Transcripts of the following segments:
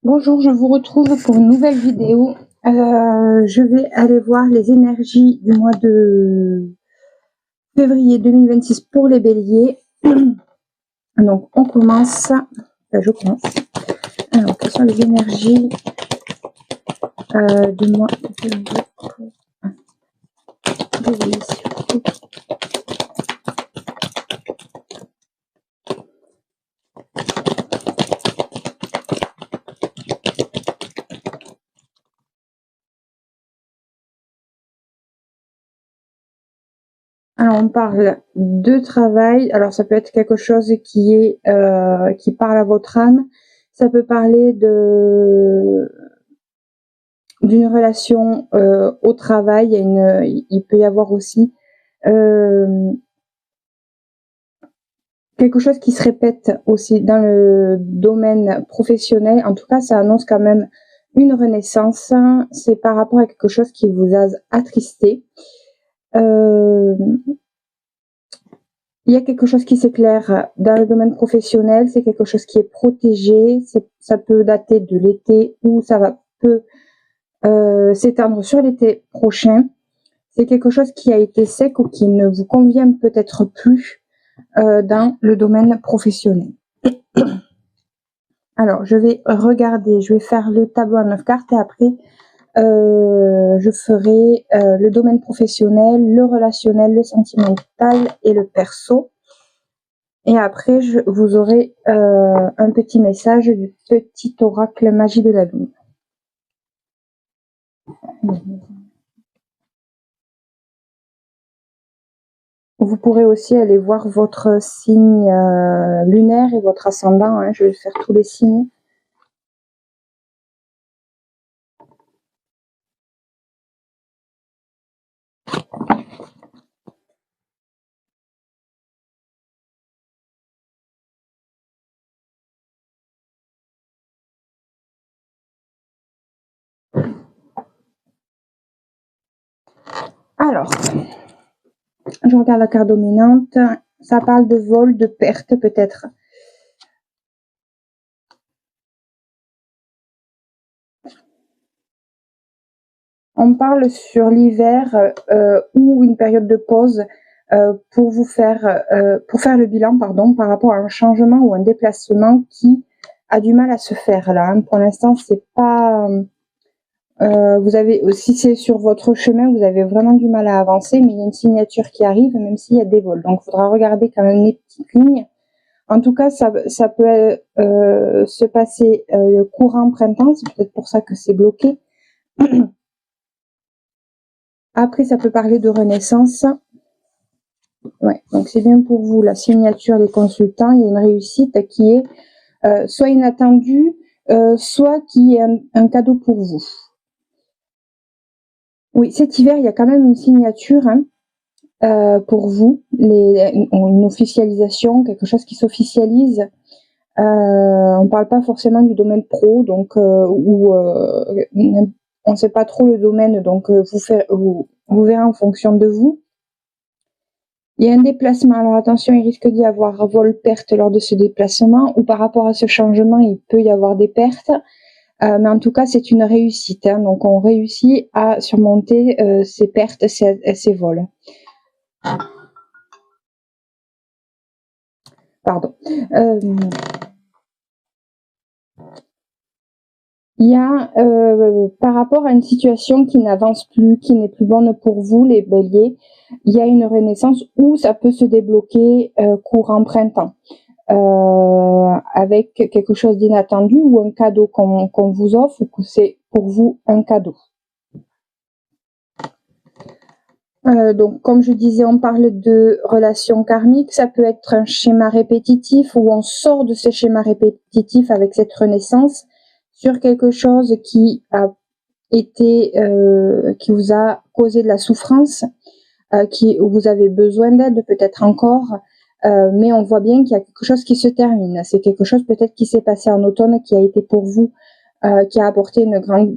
Bonjour, je vous retrouve pour une nouvelle vidéo. Je vais aller voir les énergies du mois de février 2026 pour les béliers. Donc on commence, je commence. Alors, quelles sont les énergies du mois de février pour les béliers? Alors on parle de travail. Alors ça peut être quelque chose qui est qui parle à votre âme. Ça peut parler d'une relation au travail. Il peut y avoir aussi quelque chose qui se répète aussi dans le domaine professionnel. En tout cas, ça annonce quand même une renaissance. C'est par rapport à quelque chose qui vous a attristé. Il y a quelque chose qui s'éclaire dans le domaine professionnel. C'est quelque chose qui est protégé. Ça peut dater de l'été ou peut s'étendre sur l'été prochain. C'est quelque chose qui a été sec ou qui ne vous convient peut-être plus dans le domaine professionnel. Alors, je vais regarder, je vais faire le tableau à 9 cartes et après, je ferai le domaine professionnel, le relationnel, le sentimental et le perso. Et après, vous aurez un petit message du petit oracle magie de la lune. Vous pourrez aussi aller voir votre signe lunaire et votre ascendant. Je vais faire tous les signes. Alors, je regarde la carte dominante. Ça parle de vol, de perte peut-être. On parle sur l'hiver ou une période de pause pour faire le bilan, pardon, par rapport à un changement ou un déplacement qui a du mal à se faire là. Pour l'instant, c'est pas. Si c'est sur votre chemin, vous avez vraiment du mal à avancer, mais il y a une signature qui arrive, même s'il y a des vols. Donc, il faudra regarder quand même les petites lignes. En tout cas, ça peut se passer courant printemps. C'est peut-être pour ça que c'est bloqué. Après, ça peut parler de renaissance. Ouais, donc c'est bien pour vous. La signature des consultants, il y a une réussite qui est soit inattendue, soit qui est un cadeau pour vous. Oui, cet hiver, il y a quand même une signature pour vous, une officialisation, quelque chose qui s'officialise. On ne parle pas forcément du domaine pro, donc on ne sait pas trop le domaine, donc vous verrez en fonction de vous. Il y a un déplacement, alors attention, il risque d'y avoir vol-perte lors de ce déplacement, ou par rapport à ce changement, il peut y avoir des pertes, mais en tout cas, c'est une réussite, donc on réussit à surmonter ces pertes, ces vols. Pardon. Il y a, par rapport à une situation qui n'avance plus, qui n'est plus bonne pour vous, les béliers, il y a une renaissance où ça peut se débloquer courant printemps, avec quelque chose d'inattendu ou un cadeau qu'on vous offre, ou que c'est pour vous un cadeau. Donc, comme je disais, on parle de relations karmiques. Ça peut être un schéma répétitif où on sort de ce schéma répétitif avec cette renaissance sur quelque chose qui a été, qui vous a causé de la souffrance, où vous avez besoin d'aide peut-être encore, mais on voit bien qu'il y a quelque chose qui se termine. C'est quelque chose peut-être qui s'est passé en automne, qui a été pour vous, qui a apporté une grande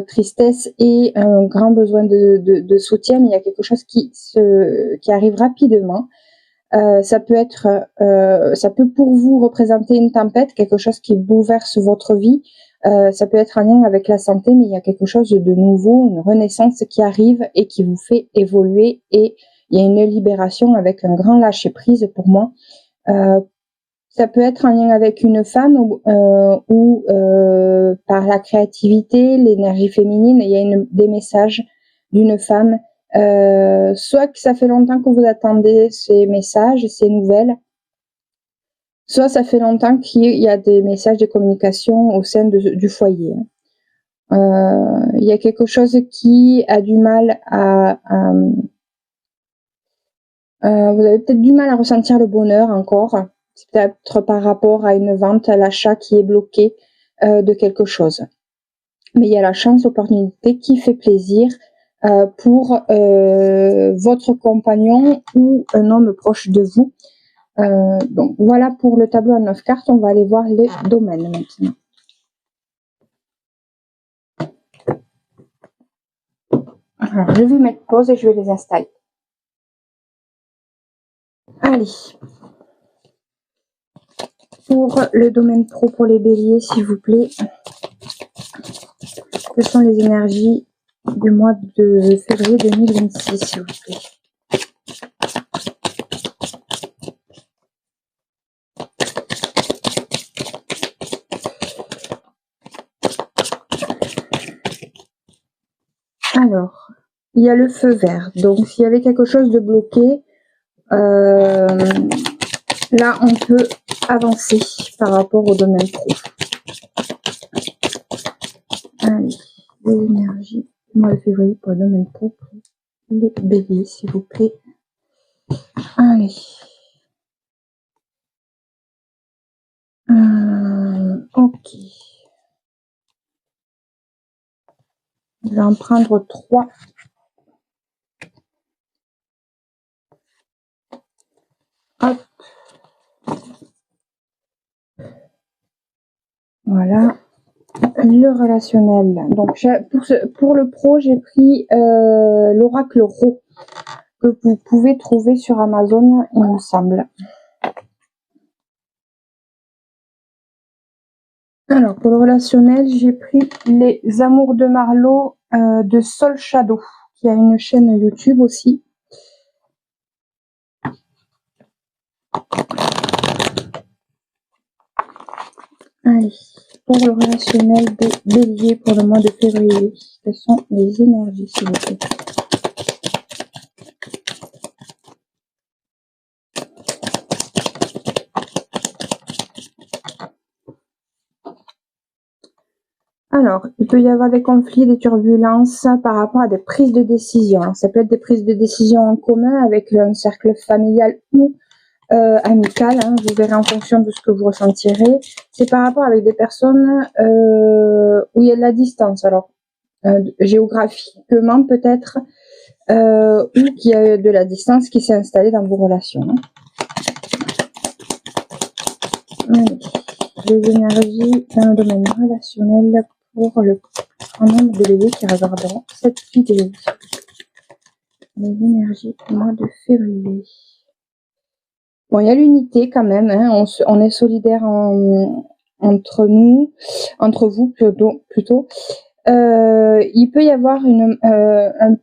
tristesse et un grand besoin de soutien, mais il y a quelque chose qui arrive rapidement. Ça peut pour vous représenter une tempête, quelque chose qui bouleverse votre vie, Ça peut être en lien avec la santé, mais il y a quelque chose de nouveau, une renaissance qui arrive et qui vous fait évoluer, et il y a une libération avec un grand lâcher-prise pour moi. Ça peut être en lien avec une femme ou par la créativité, l'énergie féminine. Il y a des messages d'une femme, soit que ça fait longtemps que vous attendez ces messages, ces nouvelles, soit ça fait longtemps qu'il y a des messages de communication au sein du foyer. Il y a quelque chose qui a du mal vous avez peut-être du mal à ressentir le bonheur encore. C'est peut-être par rapport à une vente, à l'achat qui est bloqué de quelque chose. Mais il y a la chance, opportunité qui fait plaisir pour votre compagnon ou un homme proche de vous. Donc voilà pour le tableau à 9 cartes. On va aller voir les domaines maintenant. Alors, je vais mettre pause et je vais les installer. Allez. Pour le domaine pro, pour les béliers, s'il vous plaît. Quelles sont les énergies du mois de février 2026, s'il vous plaît? Alors, il y a le feu vert. Donc, s'il y avait quelque chose de bloqué, là, on peut avancer par rapport au domaine pro. Allez, les énergies du mois de février pour le domaine pro, pour les béliers, s'il vous plaît. Allez. Ok. Je vais en prendre 3. Hop. Voilà. Le relationnel. Donc, pour le pro, j'ai pris l'oracle Ro, que vous pouvez trouver sur Amazon, il me semble. Alors, pour le relationnel, j'ai pris les Amours de Marlowe de Soul Shadow, qui a une chaîne YouTube aussi. Allez, pour le relationnel des béliers pour le mois de février, quelles sont les énergies, s'il vous plaît? Alors, il peut y avoir des conflits, des turbulences par rapport à des prises de décision. Ça peut être des prises de décision en commun avec un cercle familial ou amical. Vous verrez en fonction de ce que vous ressentirez. C'est par rapport avec des personnes où il y a de la distance. Alors, géographiquement peut-être, ou qu'il y a de la distance qui s'est installée dans vos relations. Allez, les énergies dans le domaine relationnel pour le grand nombre de béliers qui regarderont cette vidéo. Les énergies du mois de février. Bon, il y a l'unité quand même, on est solidaires entre nous, entre vous plutôt. Il peut y avoir un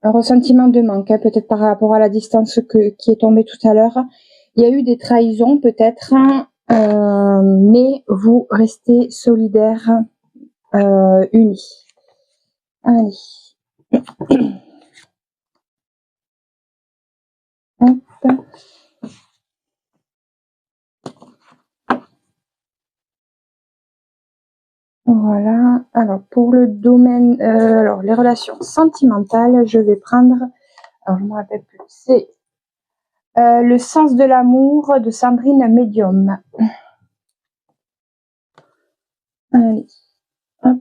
ressentiment de manque, peut-être par rapport à la distance qui est tombée tout à l'heure. Il y a eu des trahisons peut-être, mais vous restez solidaires, unis. Allez. Hop. Voilà. Alors pour le domaine, alors les relations sentimentales, je vais prendre, alors je me rappelle plus, c'est le sens de l'amour de Sandrine Medium. Allez. Hop.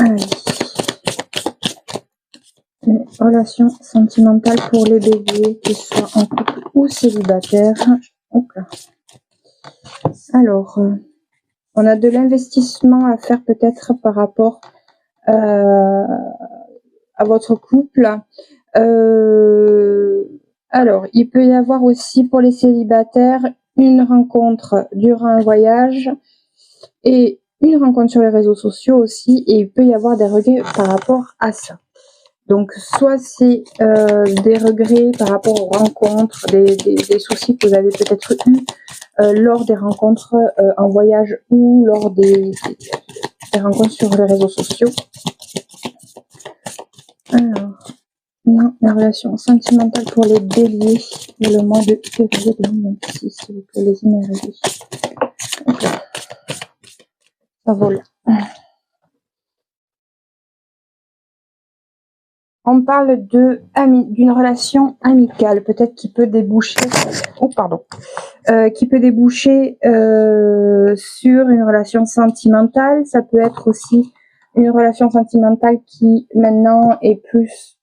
Allez. Les relations sentimentales pour les béliers, qu'ils soient en couple ou célibataires. Hop là. Alors, on a de l'investissement à faire peut-être par rapport à votre couple. Alors, il peut y avoir aussi pour les célibataires une rencontre durant un voyage et une rencontre sur les réseaux sociaux aussi, et il peut y avoir des regrets par rapport à ça. Donc, soit c'est des regrets par rapport aux rencontres, des soucis que vous avez peut-être eus lors des rencontres en voyage ou lors des rencontres sur les réseaux sociaux. Alors, non, la relation sentimentale pour les béliers pour le mois de février 2026, s'il vous plaît, les énergies. Ça vole. On parle d'une relation amicale, peut-être qui peut déboucher, qui peut déboucher sur une relation sentimentale. Ça peut être aussi une relation sentimentale qui maintenant est plus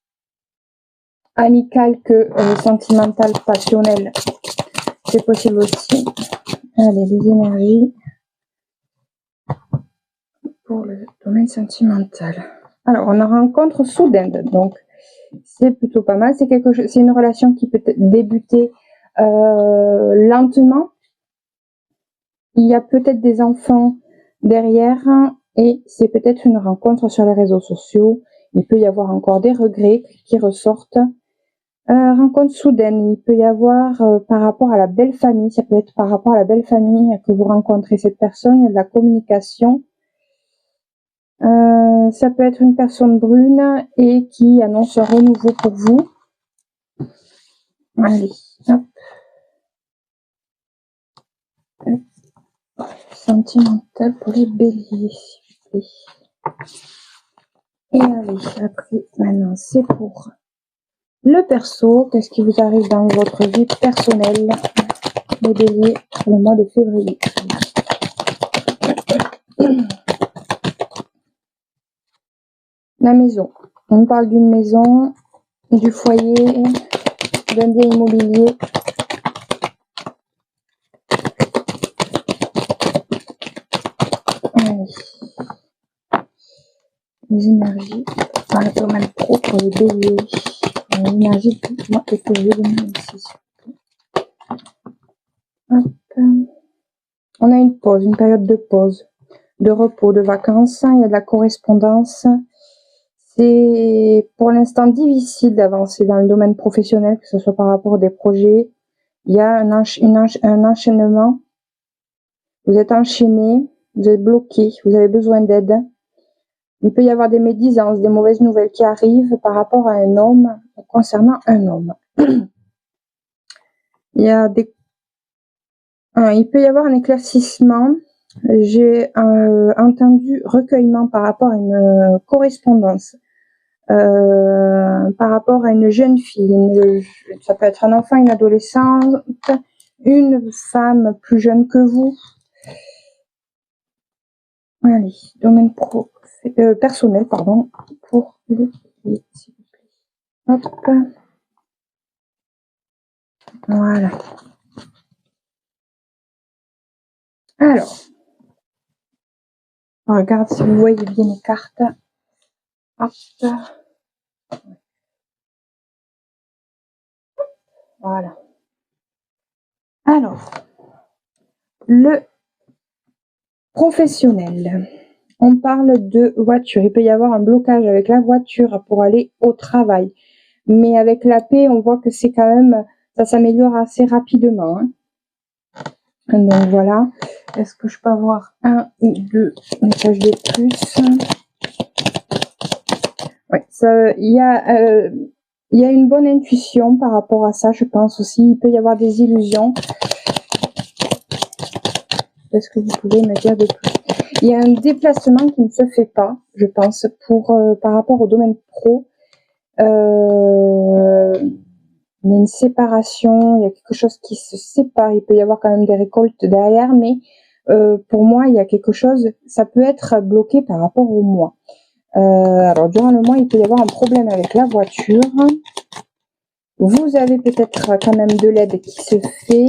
amicale que sentimentale, passionnelle. C'est possible aussi. Allez, les énergies pour le domaine sentimental. Alors, on a rencontre soudaine, donc c'est plutôt pas mal. C'est une relation qui peut débuter lentement. Il y a peut-être des enfants derrière et c'est peut-être une rencontre sur les réseaux sociaux. Il peut y avoir encore des regrets qui ressortent. Rencontre soudaine, il peut y avoir par rapport à la belle famille, ça peut être par rapport à la belle famille que vous rencontrez cette personne, il y a de la communication. Ça peut être une personne brune et qui annonce un renouveau pour vous. Allez, hop. Sentimental pour les béliers, s'il vous plaît. Et allez, après, maintenant, c'est pour le perso. Qu'est-ce qui vous arrive dans votre vie personnelle, les béliers, pour le mois de février? La maison. On parle d'une maison, du foyer, d'un bien immobilier. Allez. Les énergies dans le domaine pro pour les béliers. L'énergie du mois de février 2026. Hop. On a une pause, une période de pause, de repos, de vacances. Il y a de la correspondance. C'est pour l'instant difficile d'avancer dans le domaine professionnel, que ce soit par rapport à des projets. Il y a un enchaînement. Vous êtes enchaîné, vous êtes bloqué, vous avez besoin d'aide. Il peut y avoir des médisances, des mauvaises nouvelles qui arrivent par rapport à un homme, concernant un homme. Il peut y avoir un éclaircissement. J'ai entendu recueillement par rapport à une correspondance. Par rapport à une jeune fille, ça peut être un enfant, une adolescente, une femme plus jeune que vous. Allez, domaine personnel, pardon, pour les filles, s'il vous plaît. Hop. Voilà. Alors, on regarde si vous voyez bien les cartes. Hop. Voilà. Alors, le professionnel. On parle de voiture. Il peut y avoir un blocage avec la voiture pour aller au travail. Mais avec la paix, on voit que c'est quand même, ça s'améliore assez rapidement. Hein. Donc voilà. Est-ce que je peux avoir un ou deux messages de plus? Ouais, il y a une bonne intuition par rapport à ça, je pense aussi. Il peut y avoir des illusions. Est-ce que vous pouvez me dire de plus? Il y a un déplacement qui ne se fait pas, je pense, par rapport au domaine pro. Il y a une séparation, il y a quelque chose qui se sépare. Il peut y avoir quand même des récoltes derrière, mais pour moi, il y a quelque chose, ça peut être bloqué par rapport au mois. Alors, durant le mois, il peut y avoir un problème avec la voiture. Vous avez peut-être quand même de l'aide qui se fait.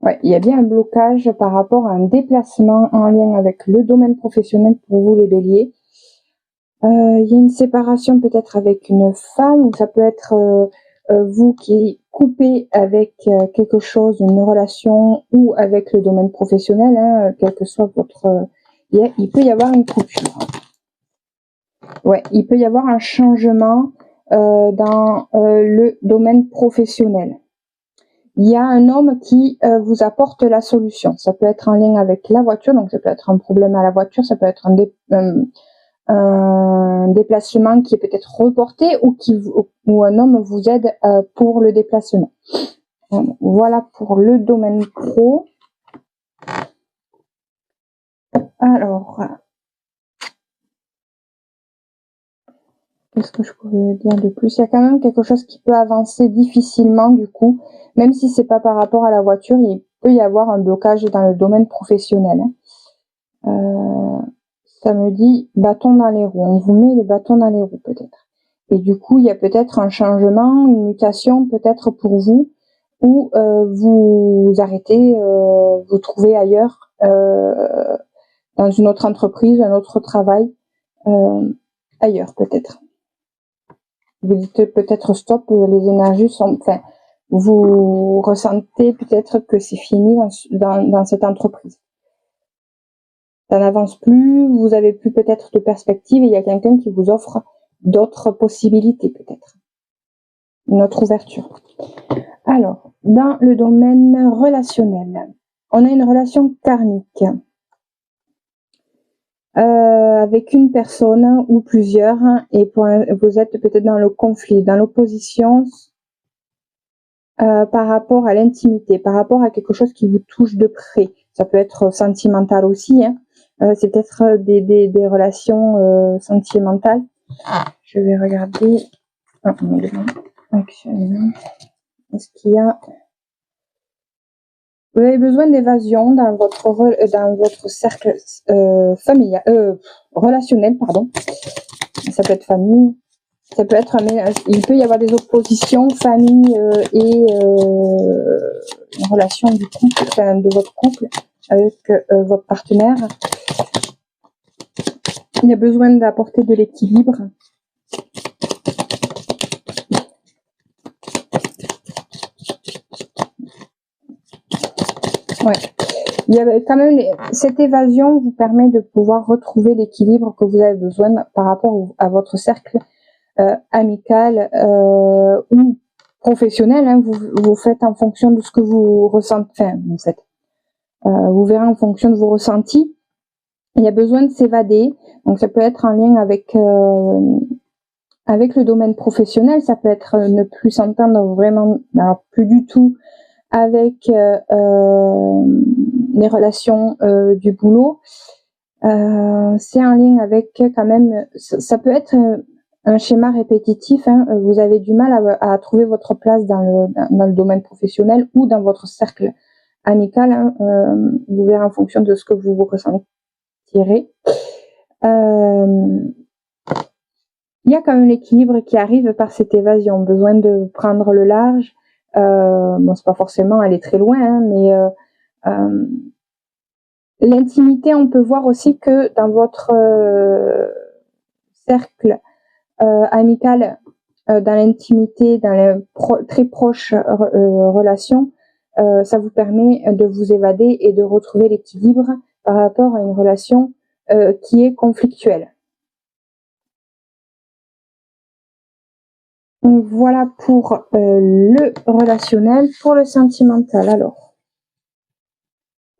Ouais, il y a bien un blocage par rapport à un déplacement en lien avec le domaine professionnel pour vous les béliers. Il y a une séparation peut-être avec une femme, ou ça peut être vous qui coupez avec quelque chose, une relation, ou avec le domaine professionnel, hein, quel que soit votre... il peut y avoir une coupure. Ouais, il peut y avoir un changement dans le domaine professionnel. Il y a un homme qui vous apporte la solution. Ça peut être en lien avec la voiture, donc ça peut être un problème à la voiture, ça peut être un déplacement qui est peut-être reporté, ou un homme vous aide pour le déplacement. Voilà pour le domaine pro. Alors, qu'est-ce que je pourrais dire de plus? Il y a quand même quelque chose qui peut avancer difficilement du coup, même si c'est pas par rapport à la voiture, il peut y avoir un blocage dans le domaine professionnel. Ça me dit bâton dans les roues. On vous met les bâtons dans les roues peut-être. Et du coup, il y a peut-être un changement, une mutation peut-être pour vous, ou vous arrêtez, vous trouvez ailleurs, dans une autre entreprise, un autre travail, ailleurs peut-être. Vous dites peut-être stop, les énergies sont... Enfin, vous ressentez peut-être que c'est fini dans cette entreprise. Ça n'avance plus, vous avez plus peut-être de perspective, et il y a quelqu'un qui vous offre d'autres possibilités peut-être. Une autre ouverture. Alors, dans le domaine relationnel, on a une relation karmique avec une personne ou plusieurs, et vous êtes peut-être dans le conflit, dans l'opposition par rapport à l'intimité, par rapport à quelque chose qui vous touche de près. Ça peut être sentimental aussi, hein. C'est peut-être des relations sentimentales. Je vais regarder. Actuellement, est-ce qu'il y a... Vous avez besoin d'évasion dans votre cercle familial, relationnel, pardon. Ça peut être famille, ça peut être il peut y avoir des oppositions famille et une relation du couple, enfin, de votre couple avec votre partenaire. Il y a besoin d'apporter de l'équilibre. Ouais. Il y a quand même cette évasion vous permet de pouvoir retrouver l'équilibre que vous avez besoin par rapport à votre cercle amical ou professionnel. Hein. Vous faites en fonction de ce que vous ressentez. Enfin, vous verrez en fonction de vos ressentis. Il y a besoin de s'évader. Donc ça peut être en lien avec le domaine professionnel. Ça peut être ne plus s'entendre vraiment, alors plus du tout avec les relations du boulot. C'est en lien avec quand même, ça peut être un schéma répétitif, hein. Vous avez du mal à trouver votre place dans le domaine professionnel ou dans votre cercle amical, hein. Vous verrez en fonction de ce que vous ressentirez. Il y a quand même l'équilibre qui arrive par cette évasion, besoin de prendre le large. Bon, c'est pas forcément aller très loin, hein, mais l'intimité, on peut voir aussi que dans votre cercle amical, dans l'intimité, dans les très proches relations, ça vous permet de vous évader et de retrouver l'équilibre par rapport à une relation qui est conflictuelle. Donc voilà pour le relationnel. Pour le sentimental, alors,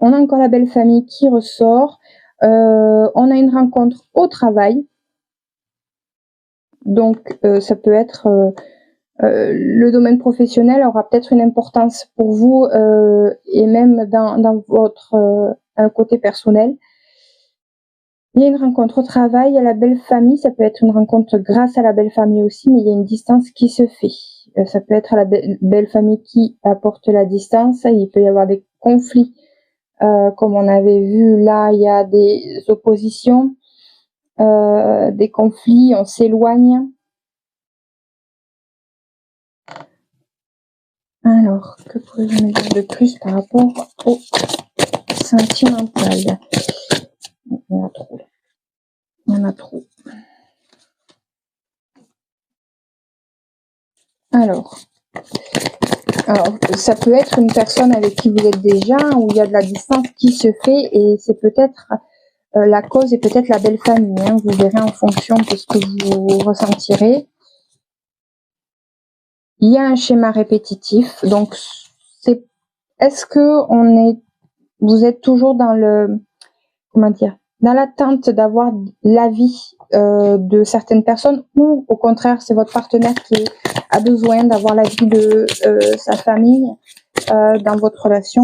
on a encore la belle famille qui ressort. On a une rencontre au travail. Donc ça peut être le domaine professionnel aura peut-être une importance pour vous et même dans votre côté personnel. Il y a une rencontre au travail, il y a la belle famille, ça peut être une rencontre grâce à la belle famille aussi, mais il y a une distance qui se fait. Ça peut être la belle famille qui apporte la distance, il peut y avoir des conflits, comme on avait vu là, il y a des oppositions, des conflits, on s'éloigne. Alors, que pouvez-vous me dire de plus par rapport au sentimental? Il y en a trop. Il y en a trop. Alors, ça peut être une personne avec qui vous êtes déjà, où il y a de la distance qui se fait, et c'est peut-être la cause est peut-être la belle famille. Hein. Vous verrez en fonction de ce que vous ressentirez. Il y a un schéma répétitif, donc est-ce que vous êtes toujours dans dans l'attente d'avoir l'avis de certaines personnes, ou au contraire c'est votre partenaire qui a besoin d'avoir l'avis de sa famille dans votre relation?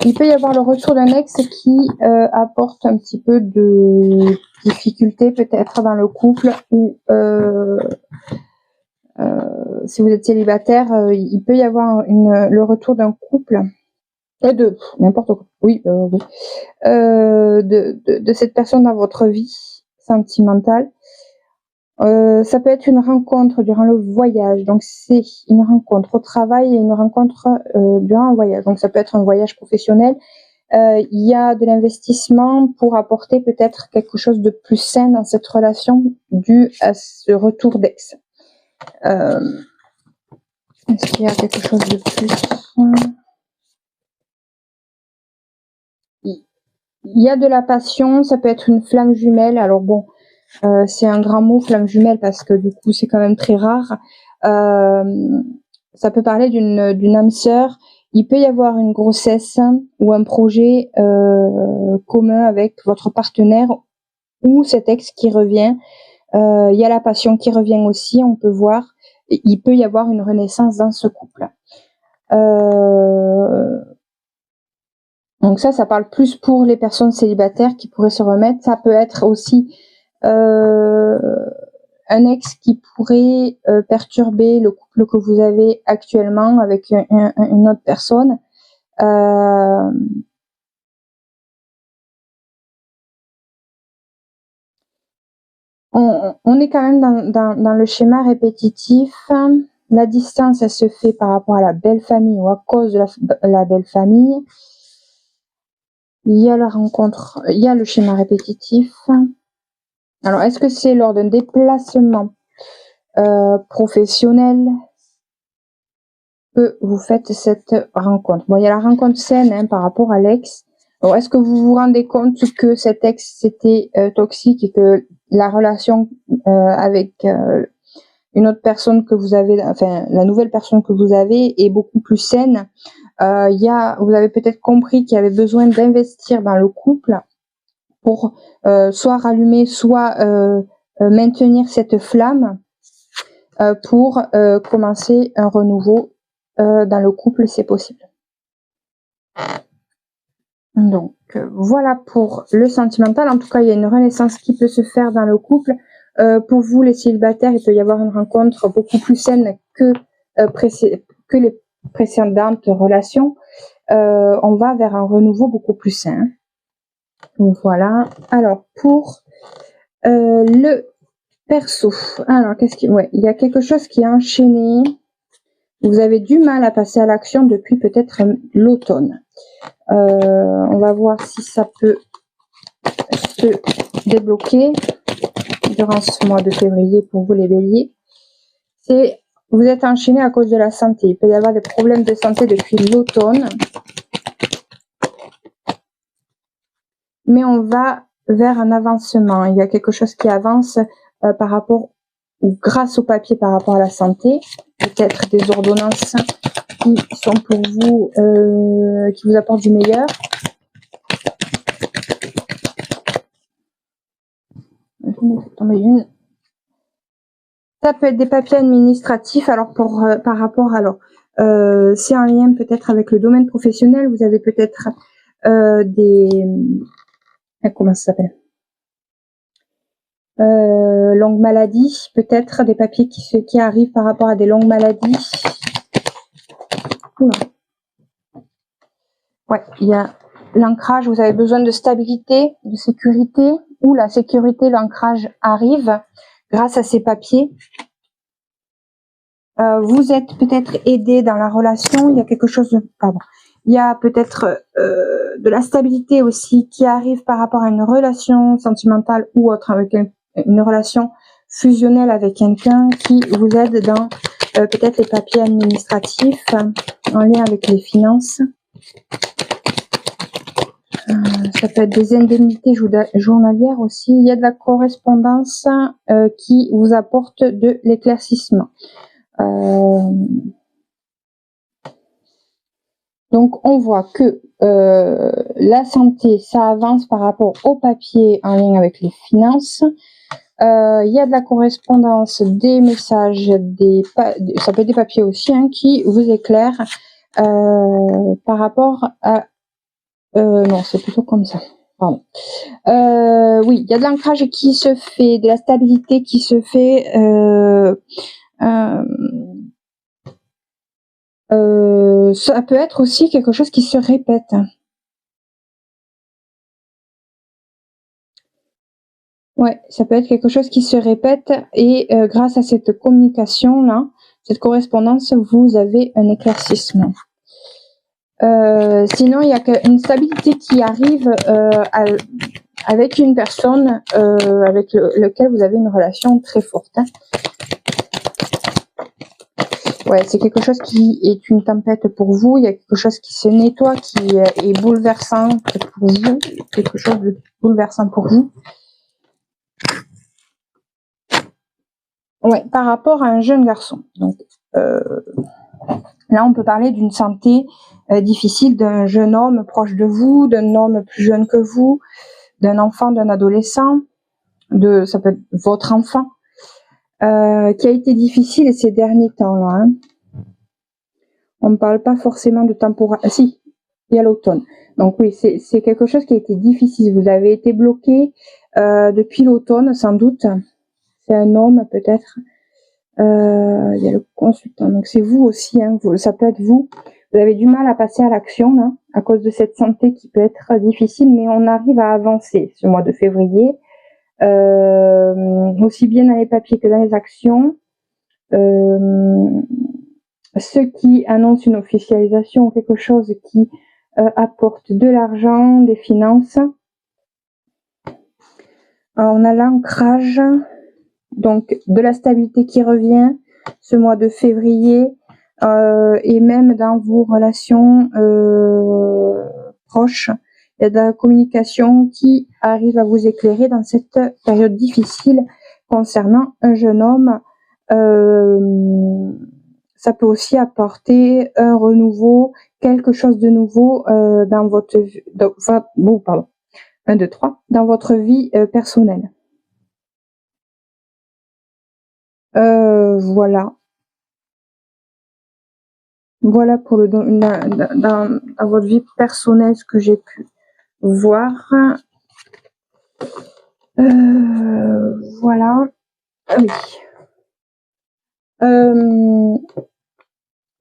Il peut y avoir le retour d'un ex qui apporte un petit peu de difficulté peut-être dans le couple, ou si vous êtes célibataire, il peut y avoir le retour d'un couple n'importe quoi. Oui, oui. De cette personne dans votre vie sentimentale. Ça peut être une rencontre durant le voyage, donc c'est une rencontre au travail et une rencontre durant un voyage. Donc ça peut être un voyage professionnel. Il y a de l'investissement pour apporter peut-être quelque chose de plus sain dans cette relation dû à ce retour d'ex. Est-ce qu'il y a quelque chose de plus? Il y a de la passion, ça peut être une flamme jumelle. Alors bon, c'est un grand mot, flamme jumelle, parce que du coup c'est quand même très rare. Ça peut parler d'une âme sœur. Il peut y avoir une grossesse ou un projet commun avec votre partenaire ou cet ex qui revient. Il y a la passion qui revient aussi, on peut voir. Il peut y avoir une renaissance dans ce couple. Donc ça parle plus pour les personnes célibataires qui pourraient se remettre. Ça peut être aussi un ex qui pourrait perturber le couple que vous avez actuellement avec une autre personne. On est quand même dans le schéma répétitif. La distance, elle se fait par rapport à la belle famille ou à cause de la belle famille. Il y a la rencontre, il y a le schéma répétitif. Alors, est-ce que c'est lors d'un déplacement professionnel que vous faites cette rencontre? Bon, il y a la rencontre saine par rapport à l'ex. Alors, est-ce que vous vous rendez compte que cet ex c'était toxique et que la relation avec une autre personne que vous avez, enfin la nouvelle personne que vous avez est beaucoup plus saine? Vous avez peut-être compris qu'il y avait besoin d'investir dans le couple pour soit rallumer, soit maintenir cette flamme pour commencer un renouveau dans le couple, c'est possible. Donc voilà pour le sentimental. En tout cas, il y a une renaissance qui peut se faire dans le couple. Pour vous, les célibataires, il peut y avoir une rencontre beaucoup plus saine que les précédentes relations. On va vers un renouveau beaucoup plus sain. Donc voilà. Alors pour le perso. Alors il y a quelque chose qui est enchaîné. Vous avez du mal à passer à l'action depuis peut-être l'automne. On va voir si ça peut se débloquer durant ce mois de février pour vous les béliers. Vous êtes enchaîné à cause de la santé. Il peut y avoir des problèmes de santé depuis l'automne. Mais on va vers un avancement. Il y a quelque chose qui avance par rapport ou grâce au papier par rapport à la santé. Peut-être des ordonnances qui sont pour vous, qui vous apportent du meilleur. Ça peut être des papiers administratifs. Alors par rapport, c'est en lien peut-être avec le domaine professionnel. Vous avez peut-être comment ça s'appelle, longues maladies, peut-être des papiers qui arrivent par rapport à des longues maladies. Ouais, il y a l'ancrage, vous avez besoin de stabilité, de sécurité, ou la sécurité, l'ancrage arrive. grâce à ces papiers, vous êtes peut-être aidé dans la relation. Il y a quelque chose de... Pardon. Il y a peut-être de la stabilité aussi qui arrive par rapport à une relation sentimentale ou autre, avec une relation fusionnelle avec quelqu'un qui vous aide dans peut-être les papiers administratifs en lien avec les finances. Ça peut être des indemnités journalières aussi. Il y a de la correspondance qui vous apporte de l'éclaircissement. Donc, on voit que la santé, ça avance par rapport au papier en lien avec les finances. Il y a de la correspondance, des messages, ça peut être des papiers aussi, hein, qui vous éclairent par rapport à... non, c'est plutôt comme ça. Pardon. Oui, il y a de l'ancrage qui se fait, de la stabilité qui se fait. Ça peut être aussi quelque chose qui se répète. Ouais, ça peut être quelque chose qui se répète et grâce à cette communication-là, cette correspondance, vous avez un éclaircissement. Sinon, il y a une stabilité qui arrive avec une personne avec lequel vous avez une relation très forte. Hein. Ouais, c'est quelque chose qui est une tempête pour vous. Il y a quelque chose qui se nettoie, qui est bouleversant pour vous. Quelque chose de bouleversant pour vous. Ouais, par rapport à un jeune garçon. Donc, là, on peut parler d'une santé difficile d'un jeune homme proche de vous, d'un homme plus jeune que vous, d'un enfant, d'un adolescent, ça peut être votre enfant, qui a été difficile ces derniers temps-là. Hein. On ne parle pas forcément de temporalité. Si, il y a l'automne. Donc oui, c'est quelque chose qui a été difficile. Vous avez été bloqué depuis l'automne, sans doute. C'est un homme, peut-être. Il y a le consultant. Donc c'est vous aussi, hein, ça peut être vous. Vous avez du mal à passer à l'action là, à cause de cette santé qui peut être difficile, mais on arrive à avancer ce mois de février, aussi bien dans les papiers que dans les actions. Ceux qui annoncent une officialisation ou quelque chose qui apporte de l'argent, des finances. Alors, on a l'ancrage, donc de la stabilité qui revient ce mois de février et même dans vos relations proches. Il y a de la communication qui arrive à vous éclairer dans cette période difficile concernant un jeune homme. Ça peut aussi apporter un renouveau, quelque chose de nouveau dans votre vie, dans votre vie personnelle. Voilà. Voilà pour dans votre vie personnelle ce que j'ai pu voir. Voilà. Oui.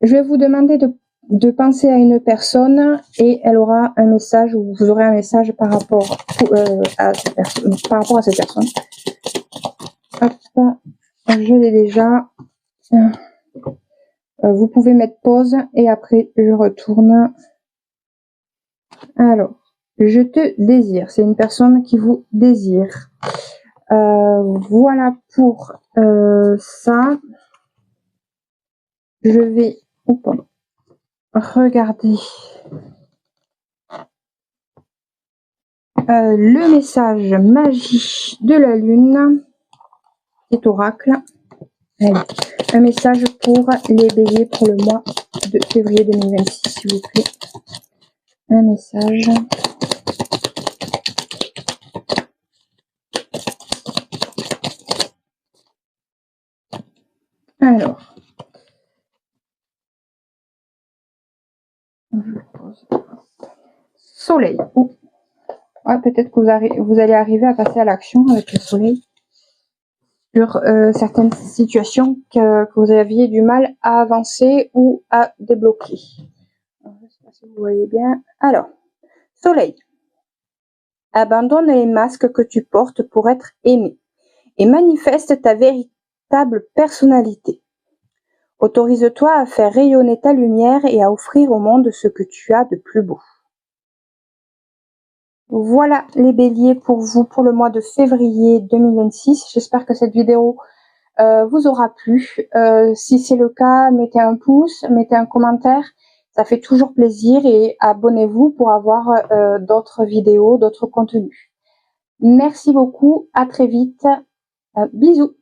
Je vais vous demander de penser à une personne et elle aura un message ou vous aurez un message par rapport à cette personne. Hop, je l'ai déjà. Vous pouvez mettre pause et après je retourne. Alors, je te désire. C'est une personne qui vous désire. Voilà pour ça. Je vais regarder le message magie de la lune. Petit oracle. Allez. Un message pour les béliers pour le mois de février 2026, s'il vous plaît. Un message. Alors. Soleil. Ouais, peut-être que vous allez arriver à passer à l'action avec le soleil sur certaines situations que vous aviez du mal à avancer ou à débloquer. Je ne sais pas si vous voyez bien. Alors, soleil. Abandonne les masques que tu portes pour être aimé et manifeste ta véritable personnalité. Autorise-toi à faire rayonner ta lumière et à offrir au monde ce que tu as de plus beau. Voilà les béliers pour vous pour le mois de février 2026. J'espère que cette vidéo vous aura plu. Si c'est le cas, mettez un pouce, mettez un commentaire. Ça fait toujours plaisir et abonnez-vous pour avoir d'autres vidéos, d'autres contenus. Merci beaucoup, à très vite. Bisous.